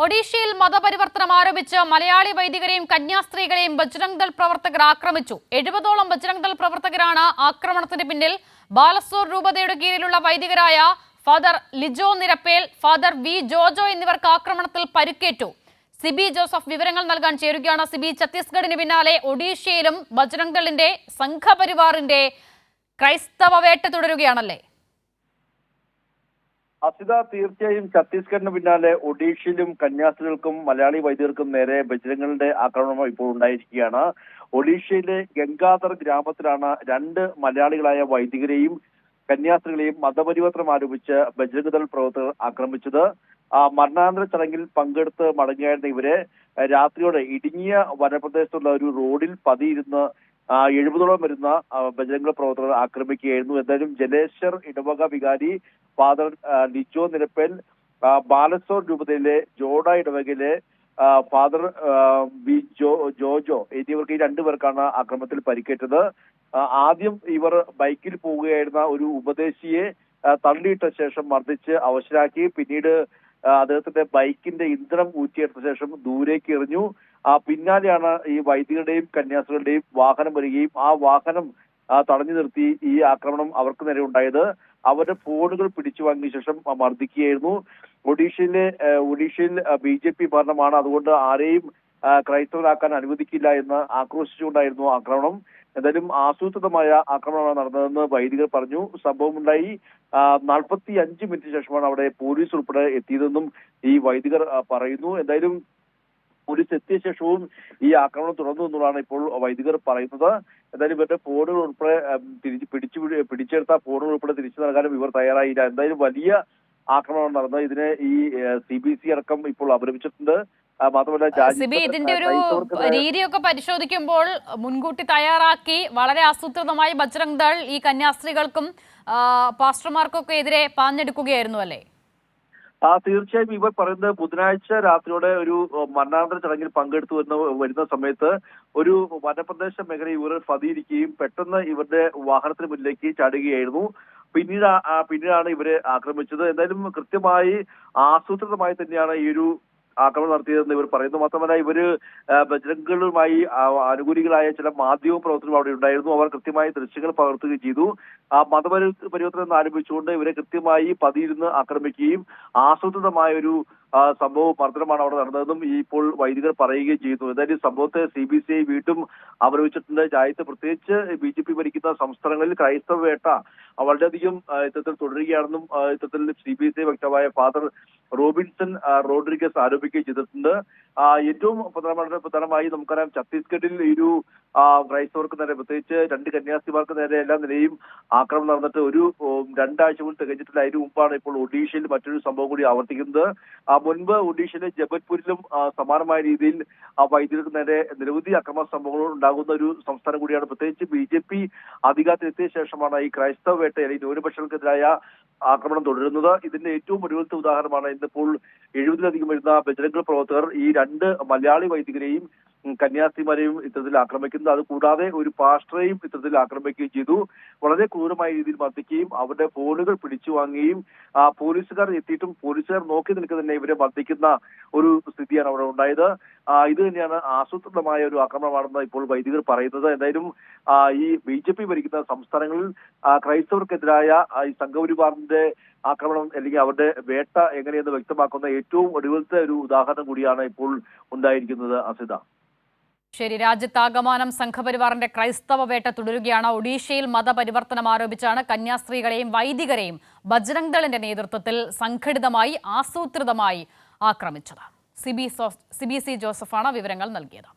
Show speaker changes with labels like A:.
A: ഒഡീഷയിൽ മതപരിവർത്തനം ആരോപിച്ച് മലയാളി വൈദികരെയും കന്യാസ്ത്രീകളെയും ബജ്രംഗ് ദൾ പ്രവർത്തകർ ആക്രമിച്ചു. 70ഓളം ബജ്രംഗ് ദൾ പ്രവർത്തകരാണ് ആക്രമണത്തിന് പിന്നിൽ. ബാലസോർ രൂപതയുടെ കീഴിലുള്ള വൈദികരായ father Lijo Nirappel, father V Jojo എന്നിവർക്ക് ആക്രമണത്തിൽ പരിക്കേറ്റു. സിബി ജോസഫ് വിവരങ്ങൾ നൽകാൻ ചേരുകയാണ്. സിബി, ഛത്തീസ്ഗഡിന് പിന്നാലെ ഒഡീഷയിലും ബജ്രംഗ് ദളിന്റെ സംഘപരിവാറിന്റെ ക്രൈസ്തവ വേട്ട തുടരുകയാണല്ലേ?
B: അസിത, തീർച്ചയായും ഛത്തീസ്ഗഡിന് പിന്നാലെ ഒഡീഷയിലും കന്യാസ്ത്രീകൾക്കും മലയാളി വൈദികർക്കും നേരെ ബജ്രംഗിന്റെ ആക്രമണം ഇപ്പോൾ ഉണ്ടായിരിക്കുകയാണ്. ഒഡീഷയിലെ ഗംഗാധർ ഗ്രാമത്തിലാണ് രണ്ട് മലയാളികളായ വൈദികരെയും കന്യാസ്ത്രീകളെയും മതപരിവർത്തനം ആരോപിച്ച് ബജ്രംഗ് ദൾ പ്രവർത്തകർ ആക്രമിച്ചത്. മരണാനന്തര ചടങ്ങിൽ പങ്കെടുത്ത് മടങ്ങിയായിരുന്ന ഇവരെ രാത്രിയോടെ ഇടുങ്ങിയ വനപ്രദേശത്തുള്ള ഒരു റോഡിൽ പതിയിരുന്ന് 70ഓളം വരുന്ന ബജ്രംഗ് പ്രവർത്തകർ ആക്രമിക്കുകയായിരുന്നു. എന്തായാലും ജലേശ്വർ ഇടവക വികാരി ഫാദർ ലിജോ നിരപ്പേൽ, ബാലസോർ രൂപതയിലെ ജോഡ ഇടവകയിലെ ഫാദർ വി ജോജോ എന്നിവർക്ക് ഈ രണ്ടുപേർക്കാണ് ആക്രമണത്തിൽ പരിക്കേറ്റത്. ആദ്യം ഇവർ ബൈക്കിൽ പോവുകയായിരുന്ന ഒരു ഉപദേശിയെ തള്ളിയിട്ട ശേഷം മർദ്ദിച്ച് അവശരാക്കി. പിന്നീട് അദ്ദേഹത്തിന്റെ ബൈക്കിന്റെ ഇന്ധനം ഊറ്റിയെടുത്ത ശേഷം ദൂരേക്ക് എറിഞ്ഞു. പിന്നാലെയാണ് ഈ വൈദികരുടെയും കന്യാസ്ത്രീകളുടെയും വാഹനം വരികയും ആ വാഹനം തടഞ്ഞു നിർത്തി ഈ ആക്രമണം അവർക്ക് നേരെ ഉണ്ടായത്. അവരുടെ ഫോണുകൾ പിടിച്ചു വാങ്ങിയ ശേഷം മർദ്ദിക്കുകയായിരുന്നു. ഒഡീഷയിൽ BJP ഭരണമാണ്, അതുകൊണ്ട് ആരെയും ക്രൈസ്തവരാക്കാൻ അനുവദിക്കില്ല എന്ന് ആക്രോശിച്ചുകൊണ്ടായിരുന്നു ആക്രമണം. എന്തായാലും ആസൂത്രിതമായ ആക്രമണമാണ് നടന്നതെന്ന് വൈദികർ പറഞ്ഞു. സംഭവമുണ്ടായി 45 മിനിറ്റ് ശേഷമാണ് അവിടെ പോലീസ് ഉൾപ്പെടെ എത്തിയതെന്നും ഈ വൈദികർ പറയുന്നു. എന്തായാലും പോലീസ് എത്തിയ ശേഷവും ഈ ആക്രമണം തുടർന്നു എന്നുള്ളതാണ് ഇപ്പോൾ വൈദികർ പറയുന്നത്. എന്തായാലും ഇവരുടെ ഫോണുകൾ ഉൾപ്പെടെ പിടിച്ചെടുത്ത ഫോണുകൾ ഉൾപ്പെടെ തിരിച്ചു നൽകാനും ഇവർ തയ്യാറായില്ല. എന്തായാലും വലിയ ആക്രമണം നടന്നത്. ഇതിനെ ഈ CBC അടക്കം ഇപ്പോൾ അപലപിച്ചിട്ടുണ്ട്.
A: മാത്രമല്ല, ഇതിന്റെ ഒരു രീതിയൊക്കെ പരിശോധിക്കുമ്പോൾ മുൻകൂട്ടി തയ്യാറാക്കി വളരെ ആസൂത്രിതമായി ബജ്രംഗ് ദൾ ഈ കന്യാസ്ത്രീകൾക്കും പാസ്റ്റർമാർക്കൊക്കെ എതിരെ പാഞ്ഞെടുക്കുകയായിരുന്നു അല്ലേ?
B: തീർച്ചയായും ഇവർ പറയുന്നത് ബുധനാഴ്ച രാത്രിയോടെ ഒരു മരണാനന്തര ചടങ്ങിൽ പങ്കെടുത്തു വരുന്ന സമയത്ത് ഒരു വനപ്രദേശ മേഖലയിൽ ഇവർ പതിയിരിക്കുകയും പെട്ടെന്ന് ഇവരുടെ വാഹനത്തിന് മുന്നിലേക്ക് ചാടുകയായിരുന്നു. പിന്നീടാണ് ഇവരെ ആക്രമിച്ചത്. എന്തായാലും കൃത്യമായി ആസൂത്രിതമായി തന്നെയാണ് ഈ ഒരു ആക്രമണം നടത്തിയതെന്ന് ഇവർ പറയുന്നു. മാത്രമല്ല, ഇവര് ബജ്രംഗുമായി അനുകൂലികളായ ചില മാധ്യമ പ്രവർത്തകരും അവിടെ ഉണ്ടായിരുന്നു. അവർ കൃത്യമായി ദൃശ്യങ്ങൾ പകർത്തുകയും ചെയ്തു. മതപരിവർത്തനം ആരംഭിച്ചുകൊണ്ട് ഇവരെ കൃത്യമായി പതിയിരുന്ന് ആക്രമിക്കുകയും ആസൂത്രിതമായ ഒരു സംഭവം മർദ്ദനമാണ് അവിടെ നടന്നതെന്നും ഇപ്പോൾ വൈദികർ പറയുകയും ചെയ്യുന്നു. എന്തായാലും സംഭവത്തെ CBCI വീണ്ടും അപലപിച്ചിട്ടുണ്ട്. രാജ്യത്ത് പ്രത്യേകിച്ച് BJP ഭരിക്കുന്ന സംസ്ഥാനങ്ങളിൽ ക്രൈസ്തവ വേട്ട വളരെയധികം ഇത്തരത്തിൽ തുടരുകയാണെന്നും ഇത്തരത്തിൽ CBCI വക്താവായ ഫാദർ റോബിൻസൺ റോഡ്രിഗസ് ആരോപിക്കുകയും ചെയ്തിട്ടുണ്ട്. ഏറ്റവും പ്രധാനമായി നമുക്കറിയാം, ഛത്തീസ്ഗഡിൽ ഒരു ക്രൈസ്തവർക്ക് നേരെ, പ്രത്യേകിച്ച് രണ്ട് കന്യാസ്ത്രീമാർക്ക് നേരെ എല്ലാ നിലയും ആക്രമണം നടന്നിട്ട് ഒരു 2 ആഴ്ച പോലും തികഞ്ഞിട്ടില്ല. അതിന് മുമ്പാണ് ഇപ്പോൾ ഒഡീഷയിൽ മറ്റൊരു സംഭവം കൂടി ആവർത്തിക്കുന്നത്. മുൻപ് ഒഡീഷയിലെ ജബൽപൂരിലും സമാനമായ രീതിയിൽ വൈദ്യുതിക്ക് നേരെ നിരവധി അക്രമ സംഭവങ്ങൾ ഉണ്ടാകുന്ന ഒരു സംസ്ഥാനം കൂടിയാണ്. പ്രത്യേകിച്ച് BJP അധികാരത്തിലെത്തിയ ശേഷമാണ് ഈ ക്രൈസ്തവ വേട്ട അല്ലെങ്കിൽ ന്യൂനപക്ഷങ്ങൾക്കെതിരായ ആക്രമണം തുടരുന്നത്. ഇതിന്റെ ഏറ്റവും ഒടുവിലത്തെ ഉദാഹരണമാണ് ഇന്നിപ്പോൾ 70-ലധികം വരുന്ന ബജ്രംഗ് പ്രവർത്തകർ ഈ രണ്ട് മലയാളി വൈദികരെയും കന്യാസ്ത്രീമാരെയും ഇത്തരത്തിൽ ആക്രമിക്കുന്നത്. അതുകൂടാതെ ഒരു പാസ്റ്ററെയും ഇത്തരത്തിൽ ആക്രമിക്കുകയും ചെയ്തു. വളരെ ക്രൂരമായ രീതിയിൽ മർദ്ദിക്കുകയും അവരുടെ ഫോണുകൾ പിടിച്ചു വാങ്ങുകയും പോലീസുകാർ എത്തിയിട്ടും പോലീസുകാർ നോക്കി നിൽക്കുക തന്നെ ഇവരെ മർദ്ദിക്കുന്ന ഒരു സ്ഥിതിയാണ് അവിടെ ഉണ്ടായത്. ഇത് തന്നെയാണ് ആസൂത്രിതമായ ഒരു ആക്രമണമാണെന്ന് ഇപ്പോൾ വൈദികർ പറയുന്നത്. എന്തായാലും ഈ BJP ഭരിക്കുന്ന സംസ്ഥാനങ്ങളിൽ ക്രൈസ്തവർക്കെതിരായ ഈ സംഘപരിവാറിന്റെ ആക്രമണം അല്ലെങ്കിൽ അവരുടെ വേട്ട എങ്ങനെയെന്ന് വ്യക്തമാക്കുന്ന ഏറ്റവും ഒടുവിലത്തെ ഒരു ഉദാഹരണം കൂടിയാണ് ഇപ്പോൾ ഉണ്ടായിരിക്കുന്നത്. അസിത,
A: ശരി. രാജ്യത്താകമാനം സംഘപരിവാറിന്റെ ക്രൈസ്തവ വേട്ട തുടരുകയാണ്. ഒഡീഷയിൽ മതപരിവർത്തനം ആരോപിച്ചാണ് കന്യാസ്ത്രീകളെയും വൈദികരെയും ബജ്രംഗ് ദളിന്റെ നേതൃത്വത്തിൽ സംഘടിതമായി ആസൂത്രിതമായി ആക്രമിച്ചത്. CBC ജോസഫാണ് വിവരങ്ങൾ നൽകിയത്.